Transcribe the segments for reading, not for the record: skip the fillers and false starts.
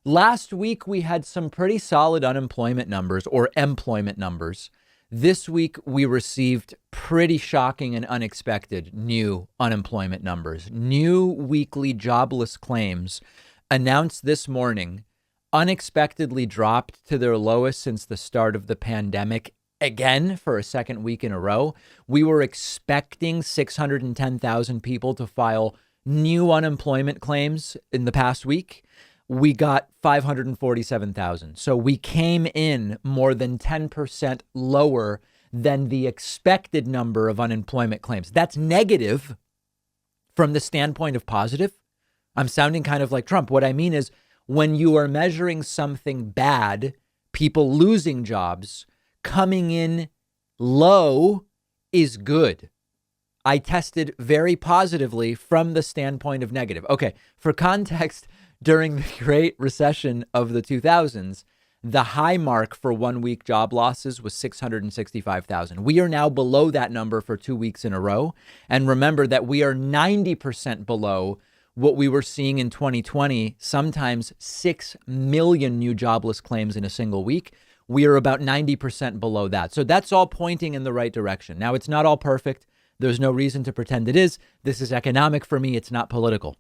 Last week, we had some pretty solid unemployment numbers or employment numbers. This week, we received pretty shocking and unexpected new unemployment numbers. New weekly jobless claims announced this morning unexpectedly dropped to their lowest since the start of the pandemic again for a second week in a row. We were expecting 610,000 people to file new unemployment claims in the past week. We got 547,000. So we came in more than 10% lower than the expected number of unemployment claims. That's negative from the standpoint of positive. I'm sounding kind of like Trump. What I mean is when you are measuring something bad, people losing jobs, coming in low is good. I tested very positively from the standpoint of negative. Okay, for context, during the Great Recession of the 2000s, the high mark for 1 week job losses was 665,000. We are now below that number for 2 weeks in a row. And remember that we are 90% below what we were seeing in 2020, sometimes 6 million new jobless claims in a single week. We are about 90% below that. So that's all pointing in the right direction. Now, it's not all perfect. There's no reason to pretend it is. This is economic for me. It's not political.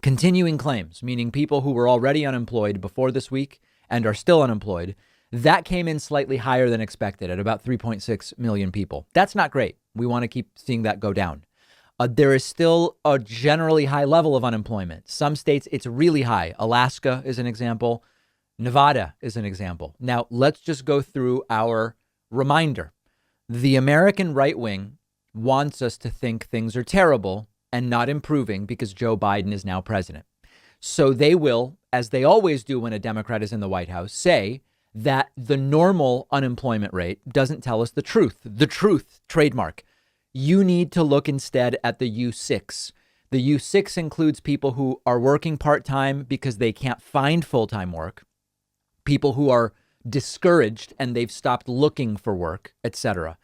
Continuing claims, meaning people who were already unemployed before this week and are still unemployed, that came in slightly higher than expected at about 3.6 million people. That's not great. We want to keep seeing that go down. There is still a generally high level of unemployment. Some states, it's really high. Alaska is an example. Nevada is an example. Now, let's just go through our reminder. The American right wing wants us to think things are terrible and not improving because Joe Biden is now president. So they will, as they always do when a Democrat is in the White House, say that the normal unemployment rate doesn't tell us the truth. The truth, trademark. You need to look instead at the U6. The U6 includes people who are working part-time because they can't find full-time work, people who are discouraged and they've stopped looking for work, etc.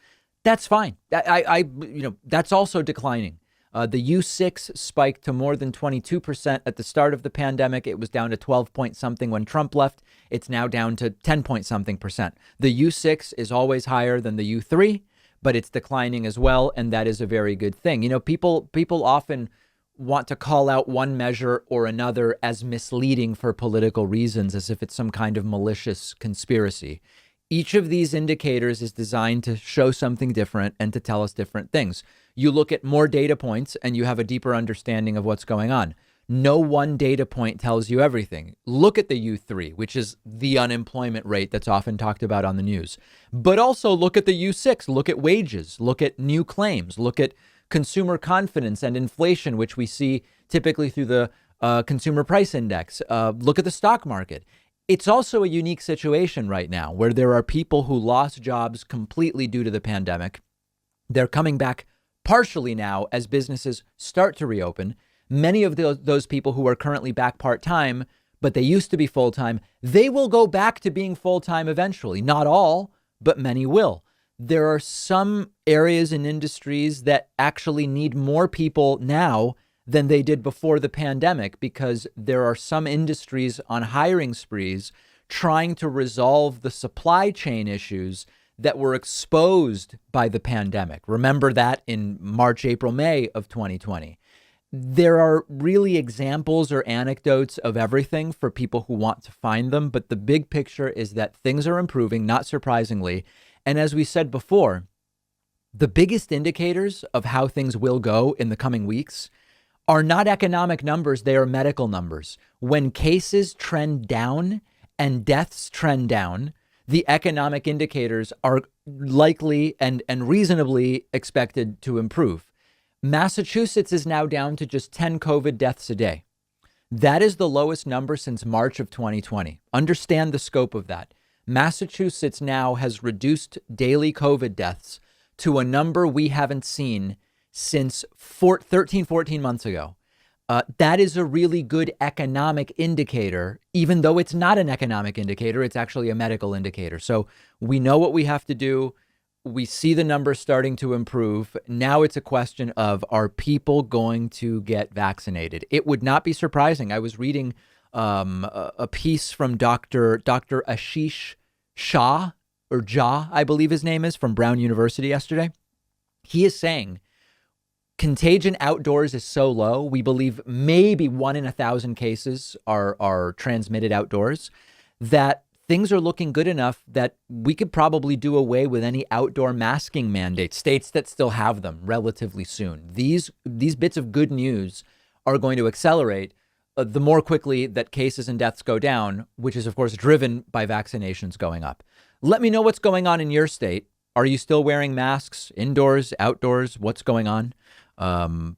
That's fine. That's also declining. The U6 spiked to more than 22% at the start of the pandemic. It was down to 12 point something when Trump left. It's now down to 10 point something percent. The U6 is always higher than the U3, but it's declining as well. And that is a very good thing. You know, people often want to call out one measure or another as misleading for political reasons, as if it's some kind of malicious conspiracy. Each of these indicators is designed to show something different and to tell us different things. You look at more data points and you have a deeper understanding of what's going on. No one data point tells you everything. Look at the U3, which is the unemployment rate that's often talked about on the news. But also look at the U6, look at wages, look at new claims, look at consumer confidence and inflation, which we see typically through the consumer price index. Look at the stock market. It's also a unique situation right now where there are people who lost jobs completely due to the pandemic. They're coming back partially now as businesses start to reopen. Many of those people who are currently back part-time, but they used to be full-time, they will go back to being full-time eventually. Not all, but many will. There are some areas and industries that actually need more people now than they did before the pandemic, because there are some industries on hiring sprees trying to resolve the supply chain issues that were exposed by the pandemic. Remember that in March, April, May of 2020. There are really examples or anecdotes of everything for people who want to find them. But the big picture is that things are improving, not surprisingly. And as we said before, the biggest indicators of how things will go in the coming weeks are not economic numbers. They are medical numbers. When cases trend down and deaths trend down, the economic indicators are likely and reasonably expected to improve. Massachusetts is now down to just 10 COVID deaths a day. That is the lowest number since March of 2020. Understand the scope of that. Massachusetts now has reduced daily COVID deaths to a number we haven't seen since 13, 14 months ago. That is a really good economic indicator, even though it's not an economic indicator. It's actually a medical indicator. So we know what we have to do. We see the numbers starting to improve. Now it's a question of, are people going to get vaccinated? It would not be surprising. I was reading a piece from Dr. Ashish Shah, or Jha, I believe his name is, from Brown University yesterday. He is saying contagion outdoors is so low. We believe maybe 1 in 1,000 cases are transmitted outdoors, that things are looking good enough that we could probably do away with any outdoor masking mandates, states that still have them, relatively soon. These bits of good news are going to accelerate the more quickly that cases and deaths go down, which is, of course, driven by vaccinations going up. Let me know what's going on in your state. Are you still wearing masks indoors, outdoors? What's going on?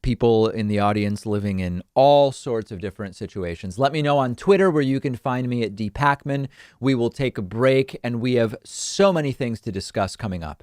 People in the audience living in all sorts of different situations. Let me know on Twitter, where you can find me at @Pakman. We will take a break, and we have so many things to discuss coming up.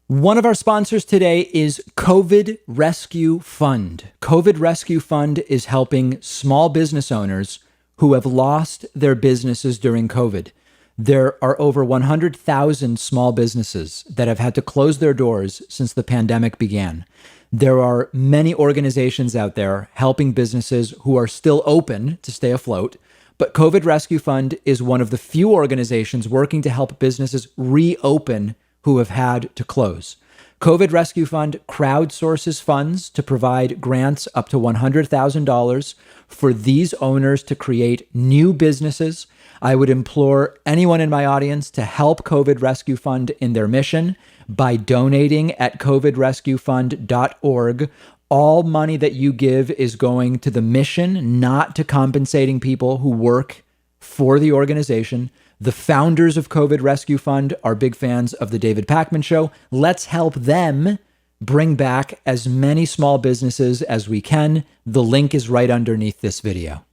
One of our sponsors today is COVID Rescue Fund. COVID Rescue Fund is helping small business owners who have lost their businesses during COVID. There are over 100,000 small businesses that have had to close their doors since the pandemic began. There are many organizations out there helping businesses who are still open to stay afloat, but COVID Rescue Fund is one of the few organizations working to help businesses reopen who have had to close. COVID Rescue Fund crowdsources funds to provide grants up to $100,000 for these owners to create new businesses. I would implore anyone in my audience to help COVID Rescue Fund in their mission by donating at covidrescuefund.org. All money that you give is going to the mission, not to compensating people who work for the organization. The founders of COVID Rescue Fund are big fans of the David Pakman Show. Let's help them bring back as many small businesses as we can. The link is right underneath this video.